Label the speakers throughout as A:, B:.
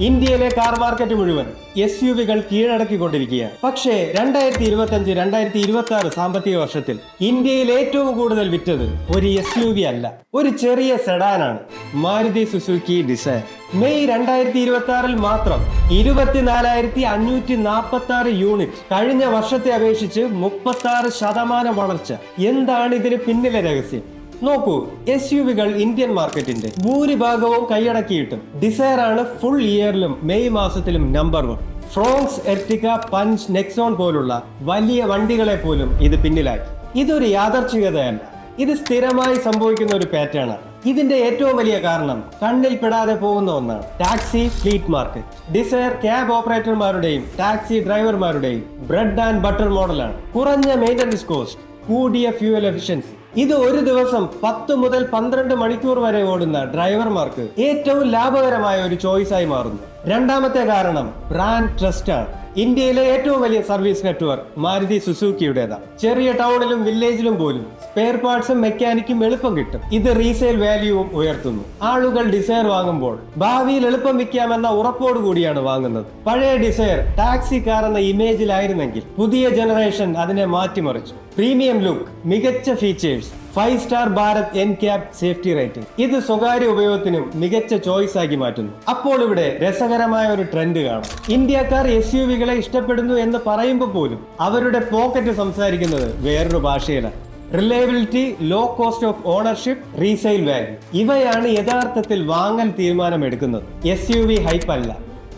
A: ഇന്ത്യയിലെ car market മുഴുവൻ SUV-കൾ കീഴടക്കിക്കൊണ്ടിരിക്കുകയാണ്. പക്ഷേ 2025-2026 സാമ്പത്തിക വർഷത്തിൽ ഇന്ത്യയിൽ ഏറ്റവും കൂടുതൽ വിറ്റത് ഒരു SUV അല്ല, ഒരു ചെറിയ സെഡാനാണ്. Maruti Suzuki Dzire. മെയ് 2026 മാത്രം 24,546 യൂണിറ്റ്. കഴിഞ്ഞ വർഷത്തെ അപേക്ഷിച്ച് 36% വളർച്ച. എന്താണ് ഇതിന് പിന്നിലെ രഹസ്യം? നോക്കൂ, SUV-കൾ ഇന്ത്യൻ മാർക്കറ്റിന്റെ ഭൂരിഭാഗവും കൈയടക്കിയിട്ടും ഡിസയർ ആണ് ഫുൾ ഇയറിലും മെയ് മാസത്തിലും number 1. Fronx, Ertiga, punch, Nexon പോലുള്ള വലിയ വണ്ടികളെ പോലും ഇത് പിന്നിലാക്കി. ഇതൊരു യാദർച്ഛികതയല്ല, ഇത് സ്ഥിരമായി സംഭവിക്കുന്ന ഒരു പാറ്റേൺ ആണ്. ഇതിന്റെ ഏറ്റവും വലിയ കാരണം കണ്ണിൽ പെടാതെ പോകുന്ന ഒന്നാണ്: taxi fleet market. Dzire cab ഓപ്പറേറ്റർമാരുടെയും ടാക്സി ഡ്രൈവർമാരുടെയും ബ്രെഡ് ആൻഡ് ബട്ടർ മോഡലാണ്. കുറഞ്ഞ മെയിൻ്റനൻസ് കോസ്റ്റ്, കൂടിയ ഫ്യൂവൽ എഫിഷ്യൻസി. ഇത് ഒരു ദിവസം 10 മുതൽ 12 മണിക്കൂർ വരെ ഓടുന്ന ഡ്രൈവർമാർക്ക് ഏറ്റവും ലാഭകരമായ ഒരു ചോയ്സായി മാറുന്നു. രണ്ടാമത്തെ കാരണം ബ്രാൻഡ് ട്രസ്റ്റ് ആണ്. ഇന്ത്യയിലെ ഏറ്റവും വലിയ സർവീസ് നെറ്റ്വർക്ക് മാരുതി സുസുക്കിയുടേതാണ്. ചെറിയ ടൗണിലും വില്ലേജിലും പോലും സ്പെയർ പാർട്സും മെക്കാനിക്കും എളുപ്പം കിട്ടും. ഇത് റീസെയിൽ വാല്യൂവും ഉയർത്തുന്നു. ആളുകൾ ഡിസയർ വാങ്ങുമ്പോൾ ഭാവിയിൽ എളുപ്പം വിൽക്കാമെന്ന ഉറപ്പോടു കൂടിയാണ് വാങ്ങുന്നത്. പഴയ ഡിസയർ ടാക്സി കാർ എന്ന ഇമേജിലായിരുന്നെങ്കിൽ പുതിയ ജനറേഷൻ അതിനെ മാറ്റിമറിച്ചു. പ്രീമിയം ലുക്ക്, മികച്ച features, 5 star Bharat NCAP safety rating. ഇത് സ്വകാര്യ ഉപയോഗത്തിനും മികച്ച ചോയ്സ് ആക്കി മാറ്റുന്നു. അപ്പോൾ ഇവിടെ രസകരമായ ഒരു ട്രെൻഡ് കാണാം. ഇന്ത്യക്കാർ SUV-കളെ ഇഷ്ടപ്പെടുന്നു എന്ന് പറയുമ്പോൾ പോലും അവരുടെ പോക്കറ്റ് സംസാരിക്കുന്നത് വേറൊരു ഭാഷയിലാണ്. Reliability, low cost of ownership, resale value, ഇവയാണ് യഥാർത്ഥത്തിൽ വാങ്ങൽ തീരുമാനമെടുക്കുന്നത്. SUV ഹൈപ്പ് അല്ല.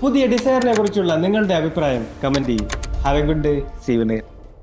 A: പുതിയ ഡിസയറിനെ കുറിച്ചുള്ള നിങ്ങളുടെ അഭിപ്രായം കമന്റ് ചെയ്യൂ. Have a good day. See you next.